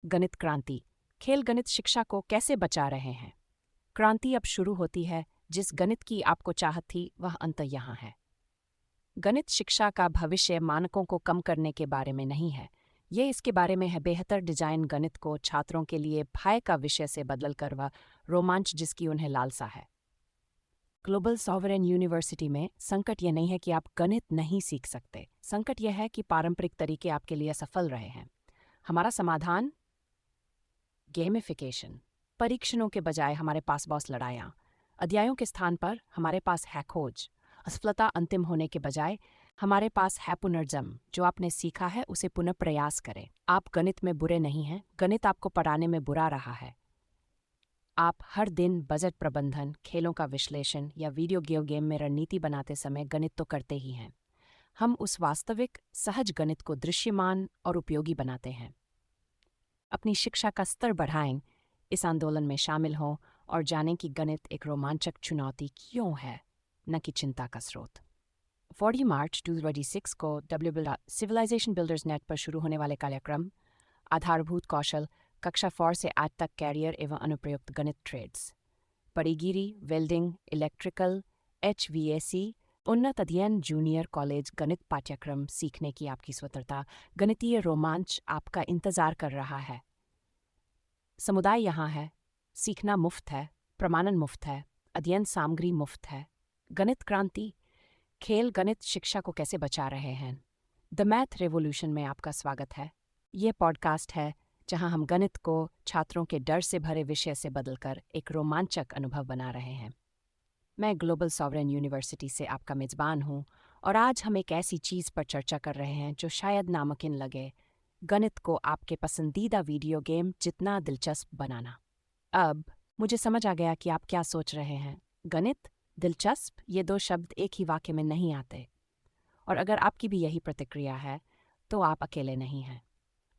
गणित क्रांति। खेल गणित शिक्षा को कैसे बचा रहे हैं? क्रांति अब शुरू होती है। जिस गणित की आपको चाहत थी वह अंत यहाँ है। गणित शिक्षा का भविष्य मानकों को कम करने के बारे में नहीं है। ये इसके बारे में है बेहतर डिजाइन गणित को छात्रों के लिए भय का विषय से बदलकर वह रोमांच जिसकी उन्हें लालसा है। ग्लोबल सॉवरेन यूनिवर्सिटी में संकट यह नहीं है कि आप गणित नहीं सीख सकते। संकट यह है कि पारंपरिक तरीके आपके लिए असफल रहे हैं। हमारा समाधान गेमिफिकेशन। परीक्षणों के बजाय हमारे पास बॉस लड़ाइयाँ। अध्यायों के स्थान पर हमारे पास है खोज। असफलता अंतिम होने के बजाय हमारे पास है पुनर्जन्म। जो आपने सीखा है उसे पुनः प्रयास करें। आप गणित में बुरे नहीं हैं, गणित आपको पढ़ाने में बुरा रहा है। आप हर दिन बजट प्रबंधन, खेलों का विश्लेषण या वीडियो गेम में रणनीति बनाते समय गणित तो करते ही हैं। हम उस वास्तविक सहज गणित को दृश्यमान और उपयोगी बनाते हैं। अपनी शिक्षा का स्तर बढ़ाएं, इस आंदोलन में शामिल हों और जानें कि गणित एक रोमांचक चुनौती क्यों है, न कि चिंता का स्रोत। 40 मार्च 2026 को सिविलाइजेशन बिल्डर्स नेट पर शुरू होने वाले कार्यक्रम आधारभूत कौशल कक्षा 4 से 8 तक कैरियर एवं अनुप्रयुक्त गणित ट्रेड्स, परीगिरी, वेल्डिंग, इलेक्ट्रिकल, HVAC, उन्नत अध्ययन जूनियर कॉलेज गणित पाठ्यक्रम सीखने की आपकी स्वतंत्रता, गणितीय रोमांच आपका इंतजार कर रहा है। समुदाय यहाँ है, सीखना मुफ्त है, प्रमाणन मुफ्त है, अध्ययन सामग्री मुफ्त है। गणित क्रांति, खेल गणित शिक्षा को कैसे बचा रहे हैं? द मैथ रेवोल्यूशन में आपका स्वागत है। ये पॉडकास्ट है जहां हम गणित को छात्रों के डर से भरे विषय से बदलकर एक रोमांचक अनुभव बना रहे हैं। मैं ग्लोबल सॉवरेन यूनिवर्सिटी से आपका मेजबान हूं और आज हम एक ऐसी चीज़ पर चर्चा कर रहे हैं जो शायद नामुमकिन लगे, गणित को आपके पसंदीदा वीडियो गेम जितना दिलचस्प बनाना। अब मुझे समझ आ गया कि आप क्या सोच रहे हैं। गणित, दिलचस्प, ये दो शब्द एक ही वाक्य में नहीं आते। और अगर आपकी भी यही प्रतिक्रिया है तो आप अकेले नहीं हैं।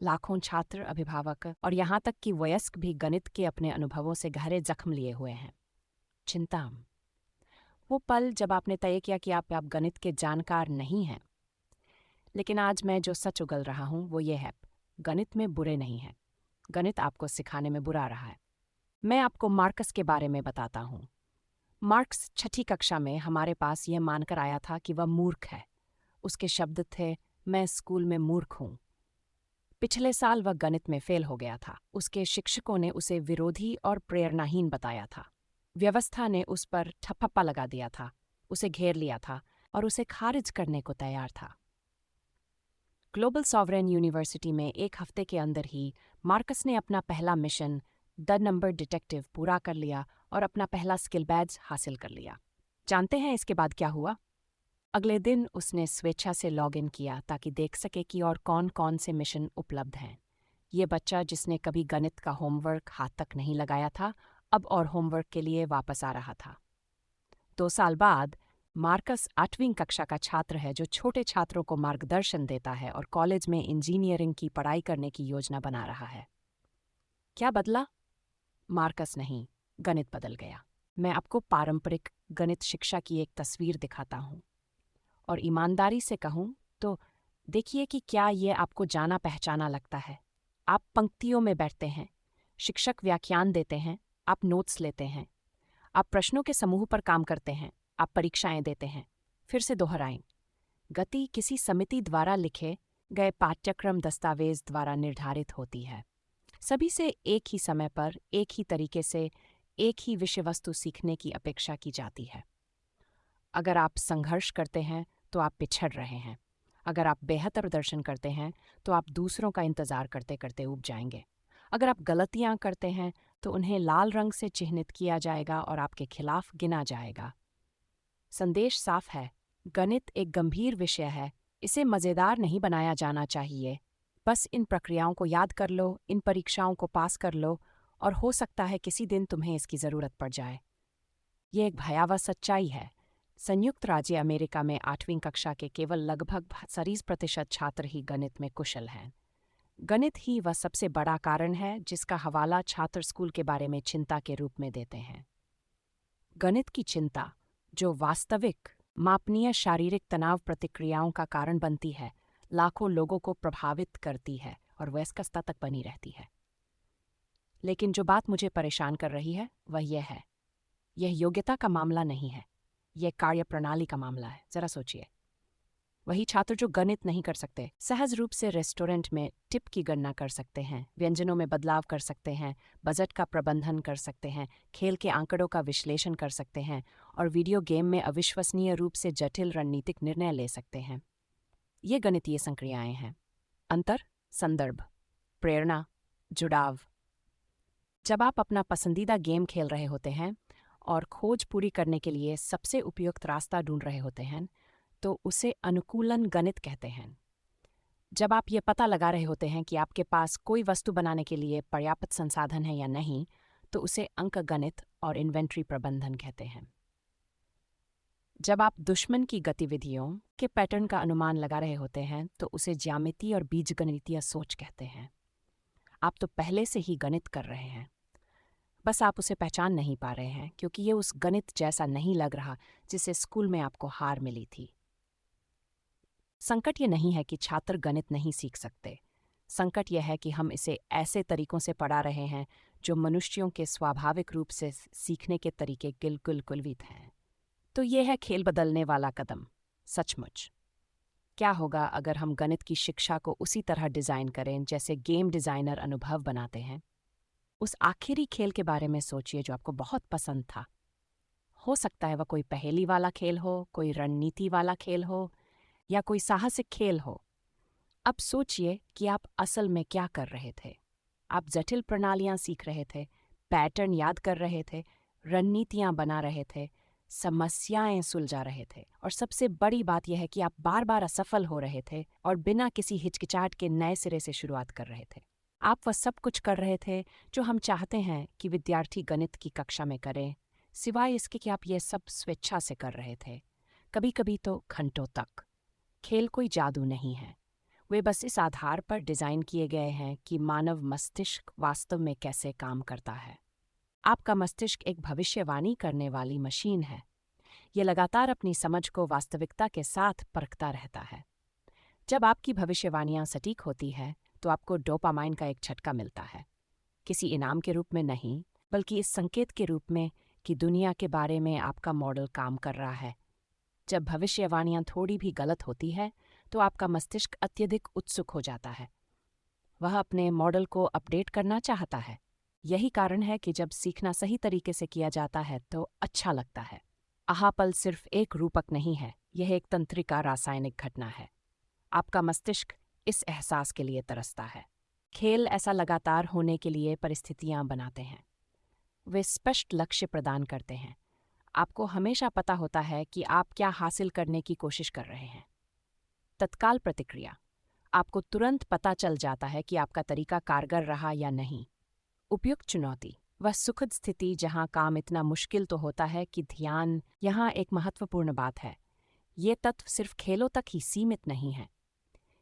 लाखों छात्र, अभिभावक और यहाँ तक कि वयस्क भी गणित के अपने अनुभवों से गहरे जख्म लिए हुए हैं। चिंता, वो पल जब आपने तय किया कि आप गणित के जानकार नहीं हैं। लेकिन आज मैं जो सच उगल रहा हूँ वो ये है, गणित में बुरे नहीं हैं, गणित आपको सिखाने में बुरा रहा है। मैं आपको मार्कस के बारे में बताता हूँ। मार्क्स 6ठी कक्षा में हमारे पास यह मानकर आया था कि वह मूर्ख है। उसके शब्द थे, मैं स्कूल में मूर्ख हूँ। पिछले साल वह गणित में फेल हो गया था। उसके शिक्षकों ने उसे विरोधी और प्रेरणाहीन बताया था। व्यवस्था ने उस पर ठप्पा लगा दिया था, उसे घेर लिया था और उसे खारिज करने को तैयार था। ग्लोबल सॉवरेन यूनिवर्सिटी में एक हफ्ते के अंदर ही मार्कस ने अपना पहला मिशन द नंबर डिटेक्टिव पूरा कर लिया और अपना पहला स्किल बैज हासिल कर लिया। जानते हैं इसके बाद क्या हुआ? अगले दिन उसने स्वेच्छा से लॉग इन किया ताकि देख सके कि और कौन कौन से मिशन उपलब्ध हैं। ये बच्चा जिसने कभी गणित का होमवर्क हाथ तक नहीं लगाया था, अब और होमवर्क के लिए वापस आ रहा था। 2 साल बाद मार्कस 8वीं कक्षा का छात्र है जो छोटे छात्रों को मार्गदर्शन देता है और कॉलेज में इंजीनियरिंग की पढ़ाई करने की योजना बना रहा है। क्या बदला? मार्कस नहीं, गणित बदल गया। मैं आपको पारंपरिक गणित शिक्षा की एक तस्वीर दिखाता हूँ और ईमानदारी से कहूँ तो देखिए कि क्या ये आपको जाना पहचाना लगता है। आप पंक्तियों में बैठते हैं, शिक्षक व्याख्यान देते हैं, आप नोट्स लेते हैं, आप प्रश्नों के समूह पर काम करते हैं, आप परीक्षाएं देते हैं, फिर से दोहराएं। गति किसी समिति द्वारा लिखे गए पाठ्यक्रम दस्तावेज द्वारा निर्धारित होती है। सभी से एक ही समय पर, एक ही तरीके से, एक ही विषय वस्तु सीखने की अपेक्षा की जाती है। अगर आप संघर्ष करते हैं तो आप पिछड़ रहे हैं। अगर आप बेहतर प्रदर्शन करते हैं तो आप दूसरों का इंतजार करते करते ऊब जाएंगे। अगर आप गलतियां करते हैं तो उन्हें लाल रंग से चिह्नित किया जाएगा और आपके खिलाफ गिना जाएगा। संदेश साफ है, गणित एक गंभीर विषय है, इसे मज़ेदार नहीं बनाया जाना चाहिए। बस इन प्रक्रियाओं को याद कर लो, इन परीक्षाओं को पास कर लो और हो सकता है किसी दिन तुम्हें इसकी ज़रूरत पड़ जाए। ये एक भयावह सच्चाई है। संयुक्त राज्य अमेरिका में 8वीं कक्षा के केवल लगभग 40% छात्र ही गणित में कुशल हैं। गणित ही वह सबसे बड़ा कारण है जिसका हवाला छात्र स्कूल के बारे में चिंता के रूप में देते हैं। गणित की चिंता, जो वास्तविक मापनीय शारीरिक तनाव प्रतिक्रियाओं का कारण बनती है, लाखों लोगों को प्रभावित करती है और वयस्कता तक बनी रहती है। लेकिन जो बात मुझे परेशान कर रही है वह यह है, यह योग्यता का मामला नहीं है, यह कार्यप्रणाली का मामला है। जरा सोचिए, वही छात्र जो गणित नहीं कर सकते सहज रूप से रेस्टोरेंट में टिप की गणना कर सकते हैं, व्यंजनों में बदलाव कर सकते हैं, बजट का प्रबंधन कर सकते हैं, खेल के आंकड़ों का विश्लेषण कर सकते हैं और वीडियो गेम में अविश्वसनीय रूप से जटिल रणनीतिक निर्णय ले सकते हैं। ये गणितीय संक्रियाएं हैं। अंतर, संदर्भ, प्रेरणा, जुड़ाव। जब आप अपना पसंदीदा गेम खेल रहे होते हैं और खोज पूरी करने के लिए सबसे उपयुक्त रास्ता ढूंढ रहे होते हैं तो उसे अनुकूलन गणित कहते हैं। जब आप ये पता लगा रहे होते हैं कि आपके पास कोई वस्तु बनाने के लिए पर्याप्त संसाधन है या नहीं तो उसे अंकगणित और इन्वेंट्री प्रबंधन कहते हैं। जब आप दुश्मन की गतिविधियों के पैटर्न का अनुमान लगा रहे होते हैं तो उसे ज्यामिति और बीजगणितीय सोच कहते हैं। आप तो पहले से ही गणित कर रहे हैं, बस आप उसे पहचान नहीं पा रहे हैं क्योंकि ये उस गणित जैसा नहीं लग रहा जिसे स्कूल में आपको हार मिली थी। संकट ये नहीं है कि छात्र गणित नहीं सीख सकते, संकट यह है कि हम इसे ऐसे तरीकों से पढ़ा रहे हैं जो मनुष्यों के स्वाभाविक रूप से सीखने के तरीके बिल्कुल विपरीत हैं। तो ये है खेल बदलने वाला कदम। सचमुच क्या होगा अगर हम गणित की शिक्षा को उसी तरह डिज़ाइन करें जैसे गेम डिज़ाइनर अनुभव बनाते हैं? उस आखिरी खेल के बारे में सोचिए जो आपको बहुत पसंद था। हो सकता है वह कोई पहेली वाला खेल हो, कोई रणनीति वाला खेल हो या कोई साहसिक खेल हो। अब सोचिए कि आप असल में क्या कर रहे थे। आप जटिल प्रणालियां सीख रहे थे, पैटर्न याद कर रहे थे, रणनीतियां बना रहे थे, समस्याएं सुलझा रहे थे और सबसे बड़ी बात यह है कि आप बार बार असफल हो रहे थे और बिना किसी हिचकिचाहट के नए सिरे से शुरुआत कर रहे थे। आप वह सब कुछ कर रहे थे जो हम चाहते हैं कि विद्यार्थी गणित की कक्षा में करें, सिवाय इसके कि आप यह सब स्वेच्छा से कर रहे थे, कभी कभी तो घंटों तक। खेल कोई जादू नहीं है, वे बस इस आधार पर डिज़ाइन किए गए हैं कि मानव मस्तिष्क वास्तव में कैसे काम करता है। आपका मस्तिष्क एक भविष्यवाणी करने वाली मशीन है। यह लगातार अपनी समझ को वास्तविकता के साथ परखता रहता है। जब आपकी भविष्यवाणियां सटीक होती है तो आपको डोपामाइन का एक झटका मिलता है, किसी इनाम के रूप में नहीं बल्कि इस संकेत के रूप में कि दुनिया के बारे में आपका मॉडल काम कर रहा है। जब भविष्यवाणियां थोड़ी भी गलत होती है तो आपका मस्तिष्क अत्यधिक उत्सुक हो जाता है, वह अपने मॉडल को अपडेट करना चाहता है। यही कारण है कि जब सीखना सही तरीके से किया जाता है तो अच्छा लगता है। आहापल सिर्फ एक रूपक नहीं है, यह एक तंत्रिका रासायनिक घटना है। आपका मस्तिष्क इस एहसास के लिए तरसता है। खेल ऐसा लगातार होने के लिए परिस्थितियां बनाते हैं। वे स्पष्ट लक्ष्य प्रदान करते हैं। आपको हमेशा पता होता है कि आप क्या हासिल करने की कोशिश कर रहे हैं। तत्काल प्रतिक्रिया, आपको तुरंत पता चल जाता है कि आपका तरीका कारगर रहा या नहीं। उपयुक्त चुनौती, वह सुखद स्थिति जहां काम इतना मुश्किल तो होता है कि ध्यान यहाँ एक महत्वपूर्ण बात है। ये तत्व सिर्फ खेलों तक ही सीमित नहीं है,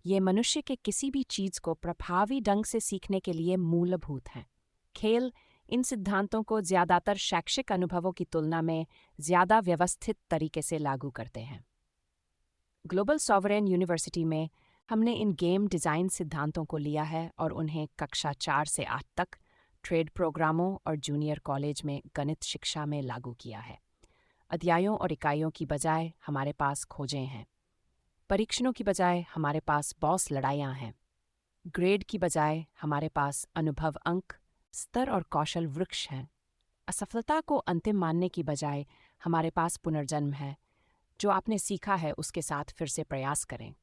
ये मनुष्य के किसी भी चीज को प्रभावी ढंग से सीखने के लिए मूलभूत हैं। खेल इन सिद्धांतों को ज्यादातर शैक्षिक अनुभवों की तुलना में ज्यादा व्यवस्थित तरीके से लागू करते हैं। ग्लोबल सॉवरेन यूनिवर्सिटी में हमने इन गेम डिज़ाइन सिद्धांतों को लिया है और उन्हें कक्षा 4 से 8 तक ट्रेड प्रोग्रामों और जूनियर कॉलेज में गणित शिक्षा में लागू किया है। अध्यायों और इकाइयों की बजाय हमारे पास खोजें हैं, परीक्षणों की बजाय हमारे पास बॉस लड़ाइयाँ हैं, ग्रेड की बजाय हमारे पास अनुभव अंक, स्तर और कौशल वृक्ष हैं। असफलता को अंतिम मानने की बजाय हमारे पास पुनर्जन्म है। जो आपने सीखा है उसके साथ फिर से प्रयास करें।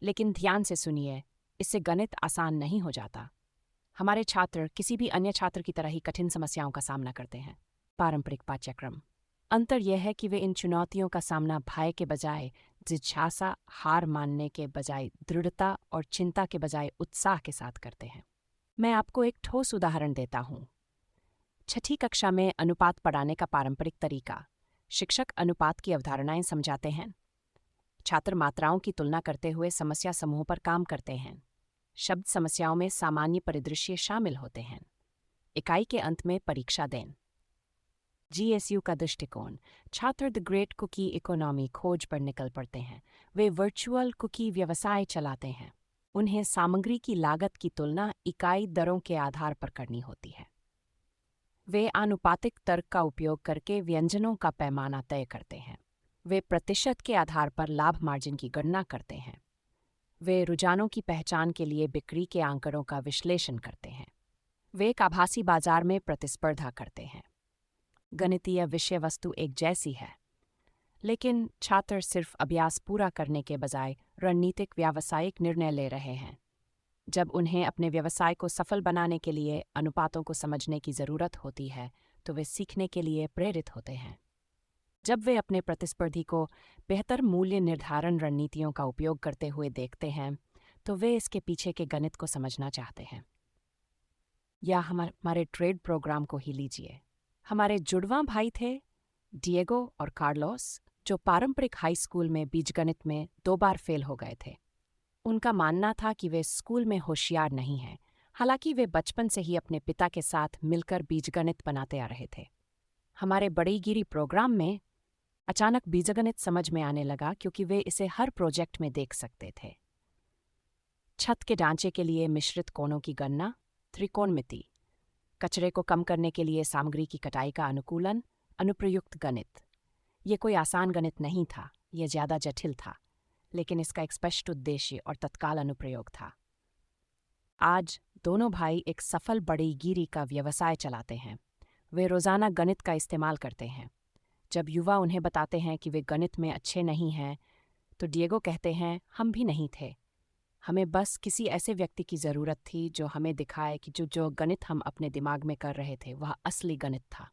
लेकिन ध्यान से सुनिए, इससे गणित आसान नहीं हो जाता। हमारे छात्र किसी भी अन्य छात्र की तरह ही कठिन समस्याओं का सामना करते हैं। पारंपरिक पाठ्यक्रम, अंतर यह है कि वे इन चुनौतियों का सामना भय के बजाय जिज्ञासा, हार मानने के बजाय दृढ़ता और चिंता के बजाय उत्साह के साथ करते हैं। मैं आपको एक ठोस उदाहरण देता हूँ। 6ठी कक्षा में अनुपात पढ़ाने का पारंपरिक तरीका, शिक्षक अनुपात की अवधारणाएं समझाते हैं, छात्र मात्राओं की तुलना करते हुए समस्या समूह पर काम करते हैं, शब्द समस्याओं में सामान्य परिदृश्य शामिल होते हैं, इकाई के अंत में परीक्षा दें। GSU का दृष्टिकोण, छात्र द ग्रेट कुकी इकोनॉमी खोज पर निकल पड़ते हैं, वे वर्चुअल कुकी व्यवसाय चलाते हैं। उन्हें सामग्री की लागत की तुलना इकाई दरों के आधार पर करनी होती है। वे आनुपातिक तर्क का उपयोग करके व्यंजनों का पैमाना तय करते हैं। वे प्रतिशत के आधार पर लाभ मार्जिन की गणना करते हैं। वे रुझानों की पहचान के लिए बिक्री के आंकड़ों का विश्लेषण करते हैं। वे एक आभासी बाजार में प्रतिस्पर्धा करते हैं। गणितीय विषय वस्तु एक जैसी है, लेकिन छात्र सिर्फ अभ्यास पूरा करने के बजाय रणनीतिक व्यावसायिक निर्णय ले रहे हैं। जब उन्हें अपने व्यवसाय को सफल बनाने के लिए अनुपातों को समझने की ज़रूरत होती है, तो वे सीखने के लिए प्रेरित होते हैं। जब वे अपने प्रतिस्पर्धी को बेहतर मूल्य निर्धारण रणनीतियों का उपयोग करते हुए देखते हैं, तो वे इसके पीछे के गणित को समझना चाहते हैं। या हमारे ट्रेड प्रोग्राम को ही लीजिए। हमारे जुड़वां भाई थे डिएगो और कार्लोस, जो पारंपरिक हाई स्कूल में बीजगणित में 2 बार फेल हो गए थे। उनका मानना था कि वे स्कूल में होशियार नहीं हैं, हालांकि वे बचपन से ही अपने पिता के साथ मिलकर बीजगणित बनाते आ रहे थे। हमारे बड़ईगिरी प्रोग्राम में अचानक बीजगणित समझ में आने लगा क्योंकि वे इसे हर प्रोजेक्ट में देख सकते थे। छत के ढांचे के लिए मिश्रित कोणों की गणना, त्रिकोणमिति, कचरे को कम करने के लिए सामग्री की कटाई का अनुकूलन, अनुप्रयुक्त गणित। ये कोई आसान गणित नहीं था, यह ज्यादा जटिल था, लेकिन इसका एक स्पष्ट उद्देश्य और तत्काल अनुप्रयोग था। आज दोनों भाई एक सफल बड़ईगिरी का व्यवसाय चलाते हैं। वे रोजाना गणित का इस्तेमाल करते हैं। जब युवा उन्हें बताते हैं कि वे गणित में अच्छे नहीं हैं, तो डिएगो कहते हैं, हम भी नहीं थे। हमें बस किसी ऐसे व्यक्ति की ज़रूरत थी जो हमें दिखाए कि जो गणित हम अपने दिमाग में कर रहे थे वह असली गणित था।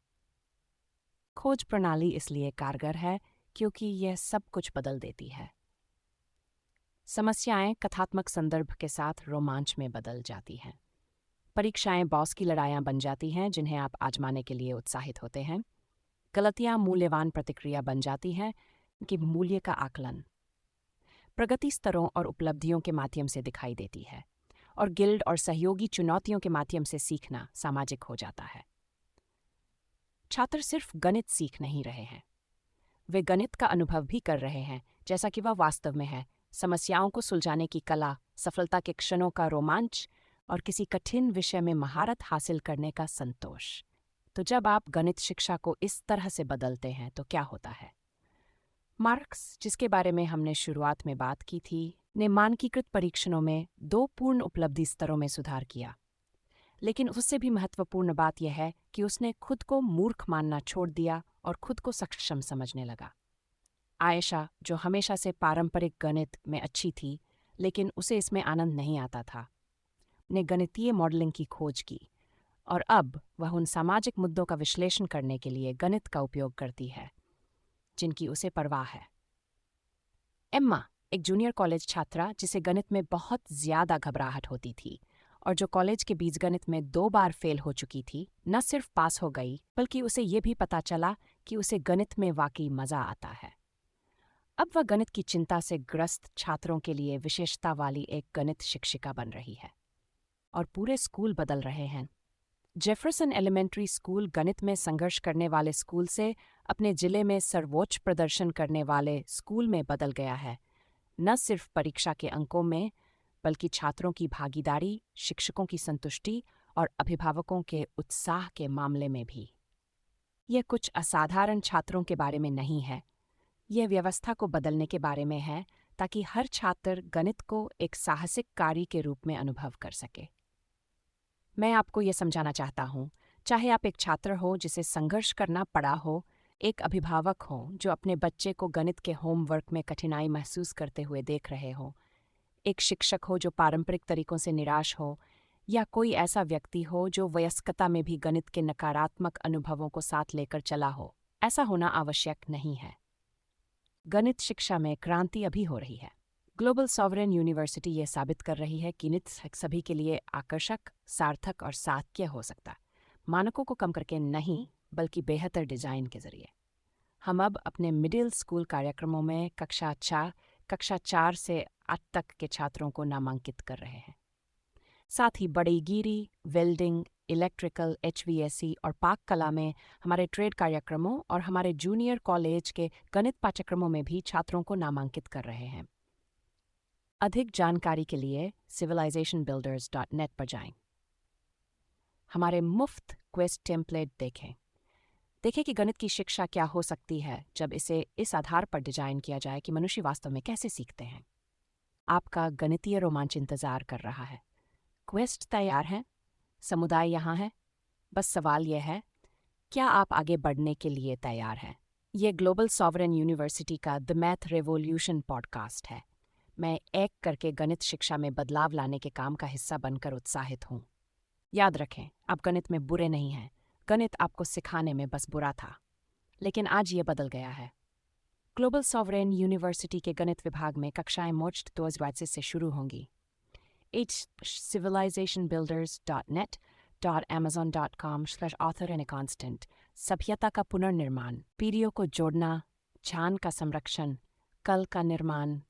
खोज प्रणाली इसलिए कारगर है क्योंकि यह सब कुछ बदल देती है। समस्याएं कथात्मक संदर्भ के साथ रोमांच में बदल जाती हैं। परीक्षाएं बॉस की लड़ाइयां बन जाती हैं जिन्हें आप आजमाने के लिए उत्साहित होते हैं। गलतियां मूल्यवान प्रतिक्रिया बन जाती हैं कि मूल्य का आकलन प्रगति स्तरों और उपलब्धियों के माध्यम से दिखाई देती है, और गिल्ड और सहयोगी चुनौतियों के माध्यम से सीखना सामाजिक हो जाता है। छात्र सिर्फ गणित सीख नहीं रहे हैं, वे गणित का अनुभव भी कर रहे हैं जैसा कि वह वास्तव में है। समस्याओं को सुलझाने की कला, सफलता के क्षणों का रोमांच और किसी कठिन विषय में महारत हासिल करने का संतोष। तो जब आप गणित शिक्षा को इस तरह से बदलते हैं तो क्या होता है? मार्क्स, जिसके बारे में हमने शुरुआत में बात की थी, ने मानकीकृत परीक्षणों में 2 पूर्ण उपलब्धि स्तरों में सुधार किया। लेकिन उससे भी महत्वपूर्ण बात यह है कि उसने खुद को मूर्ख मानना छोड़ दिया और खुद को सक्षम समझने लगा। आयशा, जो हमेशा से पारंपरिक गणित में अच्छी थी लेकिन उसे इसमें आनंद नहीं आता था, ने गणितीय मॉडलिंग की खोज की, और अब वह उन सामाजिक मुद्दों का विश्लेषण करने के लिए गणित का उपयोग करती है जिनकी उसे परवाह है। एम्मा, एक जूनियर कॉलेज छात्रा जिसे गणित में बहुत ज्यादा घबराहट होती थी और जो कॉलेज के बीजगणित में 2 बार फेल हो चुकी थी, न सिर्फ पास हो गई बल्कि उसे ये भी पता चला कि उसे गणित में वाकई मजा आता है। अब वह गणित की चिंता से ग्रस्त छात्रों के लिए विशेषता वाली एक गणित शिक्षिका बन रही है, और पूरे स्कूल बदल रहे हैं। जेफरसन एलिमेंट्री स्कूल गणित में संघर्ष करने वाले स्कूल से अपने जिले में सर्वोच्च प्रदर्शन करने वाले स्कूल में बदल गया है, न सिर्फ परीक्षा के अंकों में बल्कि छात्रों की भागीदारी, शिक्षकों की संतुष्टि और अभिभावकों के उत्साह के मामले में भी। यह कुछ असाधारण छात्रों के बारे में नहीं है, यह व्यवस्था को बदलने के बारे में है ताकि हर छात्र गणित को एक साहसिक कार्य के रूप में अनुभव कर सके। मैं आपको यह समझाना चाहता हूँ, चाहे आप एक छात्र हो जिसे संघर्ष करना पड़ा हो, एक अभिभावक हो जो अपने बच्चे को गणित के होमवर्क में कठिनाई महसूस करते हुए देख रहे हो, एक शिक्षक हो जो पारंपरिक तरीकों से निराश हो, या कोई ऐसा व्यक्ति हो जो वयस्कता में भी गणित के नकारात्मक अनुभवों को साथ लेकर चला हो, ऐसा होना आवश्यक नहीं है। गणित शिक्षा में क्रांति अभी हो रही है। ग्लोबल सॉवरेन यूनिवर्सिटी ये साबित कर रही है कि गणित सभी के लिए आकर्षक, सार्थक और साध्य हो सकता, मानकों को कम करके नहीं बल्कि बेहतर डिजाइन के जरिए। हम अब अपने मिडिल स्कूल कार्यक्रमों में कक्षा 4 से 8 तक के छात्रों को नामांकित कर रहे हैं। साथ ही बड़ईगिरी, वेल्डिंग, इलेक्ट्रिकल, HVAC और पाक कला में हमारे ट्रेड कार्यक्रमों और हमारे जूनियर कॉलेज के गणित पाठ्यक्रमों में भी छात्रों को नामांकित कर रहे हैं। अधिक जानकारी के लिए civilizationbuilders.net पर जाएं। हमारे मुफ्त क्वेस्ट टेम्पलेट देखें कि गणित की शिक्षा क्या हो सकती है जब इसे इस आधार पर डिजाइन किया जाए कि मनुष्य वास्तव में कैसे सीखते हैं। आपका गणितीय रोमांच इंतजार कर रहा है। क्वेस्ट तैयार है, समुदाय यहाँ है। बस सवाल यह है, क्या आप आगे बढ़ने के लिए तैयार हैं? यह ग्लोबल सॉवरेन यूनिवर्सिटी का द मैथ रेवोल्यूशन पॉडकास्ट है। मैं एक करके गणित शिक्षा में बदलाव लाने के काम का हिस्सा बनकर उत्साहित हूँ। याद रखें, आप गणित में बुरे नहीं हैं। गणित आपको सिखाने में बस बुरा था, लेकिन आज ये बदल गया है। ग्लोबल सॉवरेन यूनिवर्सिटी के गणित विभाग में कक्षाएं मार्च 2025 से शुरू होंगी। civilizationbuilders.net.amazon.com/author-in-a-constant। सभ्यता का पुनर्निर्माण, पीढ़ियों को जोड़ना, छान का संरक्षण, कल का निर्माण।